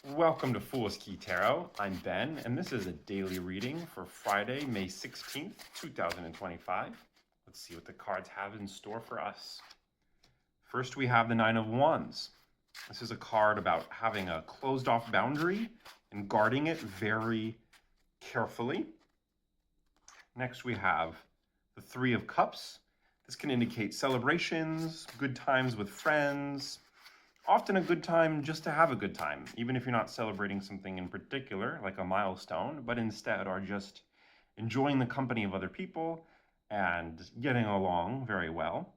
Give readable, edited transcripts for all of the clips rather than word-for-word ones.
Welcome to Fool's Key Tarot. I'm Ben, and this is a daily reading for Friday, May 16th, 2025. Let's see what the cards have in store for us. First, we have the Nine of Wands. This is a card about having a closed-off boundary and guarding it very carefully. Next, we have the Three of Cups. This can indicate celebrations, good times with friends, often a good time just to have a good time, even if you're not celebrating something in particular, like a milestone, but instead are just enjoying the company of other people and getting along very well.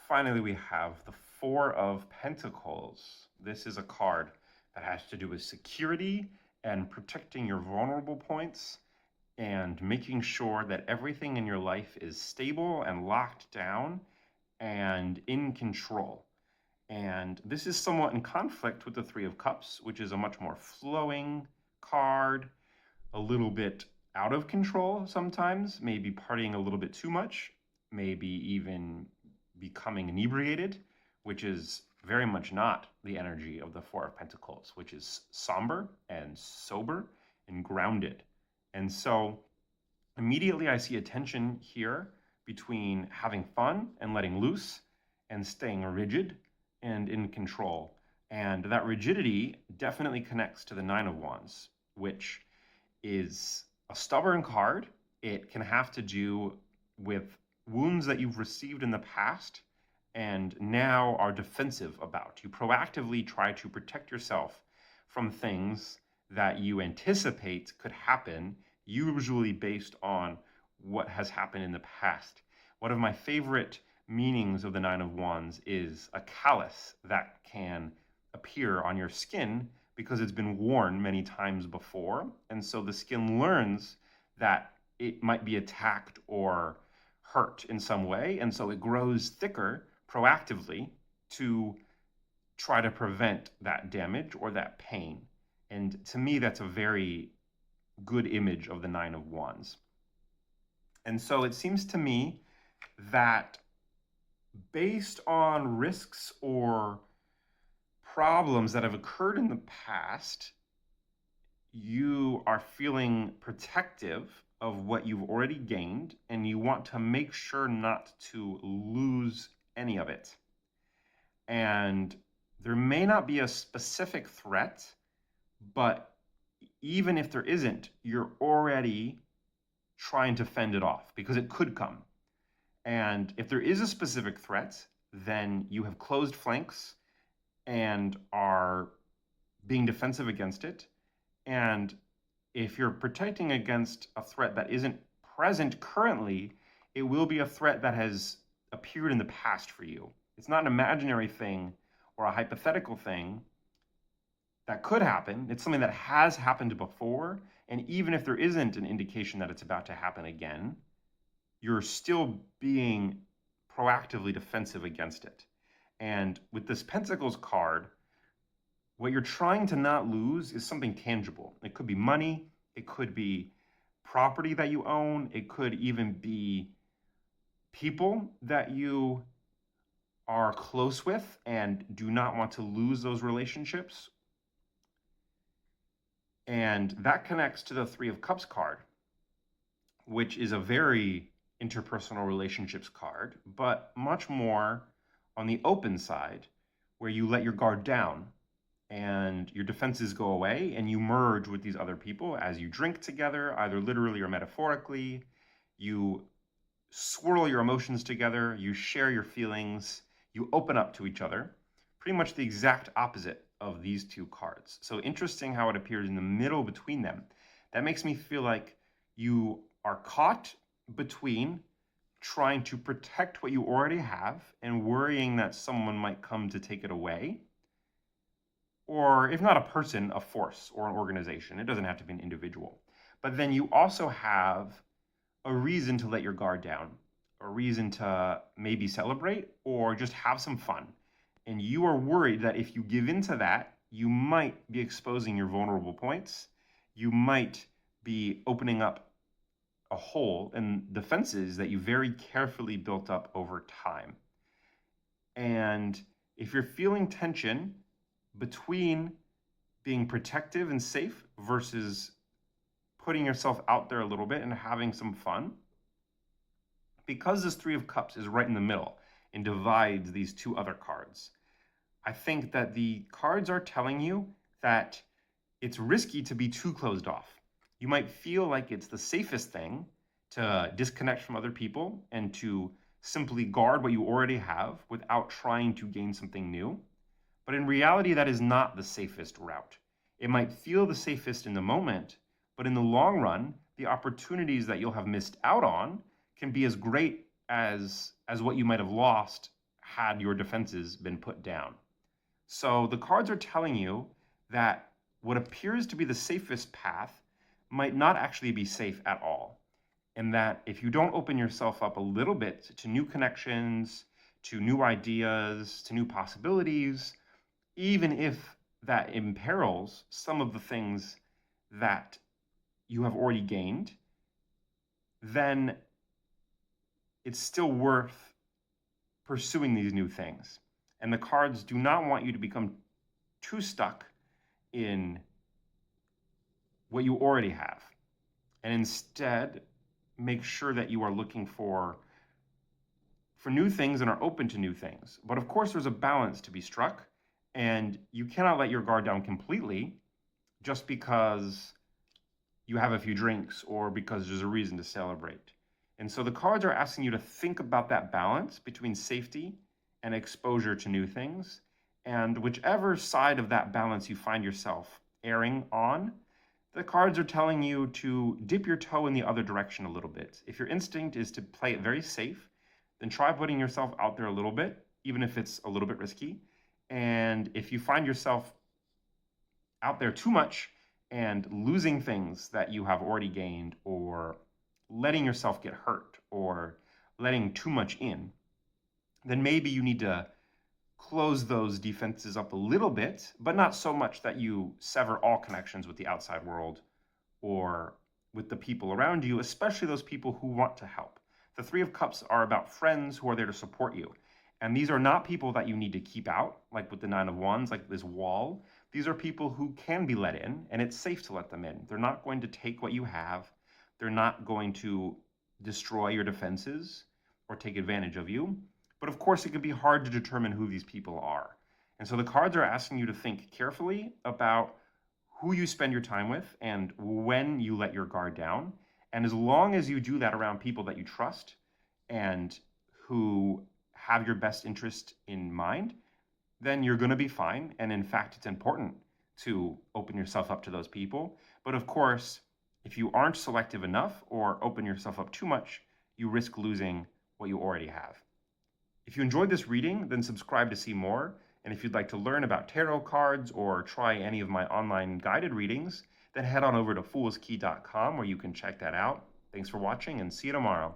Finally, we have the Four of Pentacles. This is a card that has to do with security and protecting your vulnerable points and making sure that everything in your life is stable and locked down and in control. And this is somewhat in conflict with the Three of Cups, which is a much more flowing card, a little bit out of control sometimes, maybe partying a little bit too much, maybe even becoming inebriated, which is very much not the energy of the Four of Pentacles, which is somber and sober and grounded. And so immediately I see a tension here between having fun and letting loose and staying rigid and in control. And that rigidity definitely connects to the Nine of Wands, which is a stubborn card. It can have to do with wounds that you've received in the past and now are defensive about. You proactively try to protect yourself from things that you anticipate could happen, usually based on what has happened in the past. One of my favorite meanings of the Nine of Wands is a callus that can appear on your skin because it's been worn many times before. And so the skin learns that it might be attacked or hurt in some way. And so it grows thicker proactively to try to prevent that damage or that pain. And to me, that's a very good image of the Nine of Wands. And so it seems to me that based on risks or problems that have occurred in the past, you are feeling protective of what you've already gained, and you want to make sure not to lose any of it. And there may not be a specific threat, but even if there isn't, you're already trying to fend it off because it could come. And if there is a specific threat, then you have closed flanks and are being defensive against it. And if you're protecting against a threat that isn't present currently, it will be a threat that has appeared in the past for you. It's not an imaginary thing or a hypothetical thing that could happen. It's something that has happened before. And even if there isn't an indication that it's about to happen again, you're still being proactively defensive against it. And with this Pentacles card, what you're trying to not lose is something tangible. It could be money, it could be property that you own, it could even be people that you are close with and do not want to lose those relationships. And that connects to the Three of Cups card, which is a very interpersonal relationships card, but much more on the open side, where you let your guard down and your defenses go away and you merge with these other people as you drink together, either literally or metaphorically. You swirl your emotions together, you share your feelings, you open up to each other. Pretty much the exact opposite of these two cards. So interesting how it appears in the middle between them. That makes me feel like you are caught between trying to protect what you already have and worrying that someone might come to take it away. Or if not a person, a force or an organization. It doesn't have to be an individual. But then you also have a reason to let your guard down, a reason to maybe celebrate or just have some fun. And you are worried that if you give into that, you might be exposing your vulnerable points. You might be opening up a hole in defenses that you very carefully built up over time. And if you're feeling tension between being protective and safe versus putting yourself out there a little bit and having some fun. Because this Three of Cups is right in the middle and divides these two other cards, I think that the cards are telling you that it's risky to be too closed off. You might feel like it's the safest thing to disconnect from other people and to simply guard what you already have without trying to gain something new. But in reality, that is not the safest route. It might feel the safest in the moment, but in the long run, the opportunities that you'll have missed out on can be as great as what you might have lost had your defenses been put down. So the cards are telling you that what appears to be the safest path might not actually be safe at all. And that if you don't open yourself up a little bit to new connections, to new ideas, to new possibilities, even if that imperils some of the things that you have already gained, then it's still worth pursuing these new things. And the cards do not want you to become too stuck in what you already have. And instead, make sure that you are looking for new things and are open to new things. But of course, there's a balance to be struck, and you cannot let your guard down completely just because you have a few drinks or because there's a reason to celebrate. And so the cards are asking you to think about that balance between safety and exposure to new things. And whichever side of that balance you find yourself erring on, the cards are telling you to dip your toe in the other direction a little bit. If your instinct is to play it very safe, then try putting yourself out there a little bit, even if it's a little bit risky. And if you find yourself out there too much and losing things that you have already gained, or letting yourself get hurt, or letting too much in, then maybe you need to close those defenses up a little bit, but not so much that you sever all connections with the outside world or with the people around you, especially those people who want to help. The Three of Cups are about friends who are there to support you. And these are not people that you need to keep out, like with the Nine of Wands, like this wall. These are people who can be let in, and it's safe to let them in. They're not going to take what you have. They're not going to destroy your defenses or take advantage of you. But of course, it can be hard to determine who these people are. And so the cards are asking you to think carefully about who you spend your time with and when you let your guard down. And as long as you do that around people that you trust and who have your best interest in mind, then you're going to be fine. And in fact, it's important to open yourself up to those people. But of course, if you aren't selective enough or open yourself up too much, you risk losing what you already have. If you enjoyed this reading, then subscribe to see more. And if you'd like to learn about tarot cards or try any of my online guided readings, then head on over to foolskey.com where you can check that out. Thanks for watching and see you tomorrow.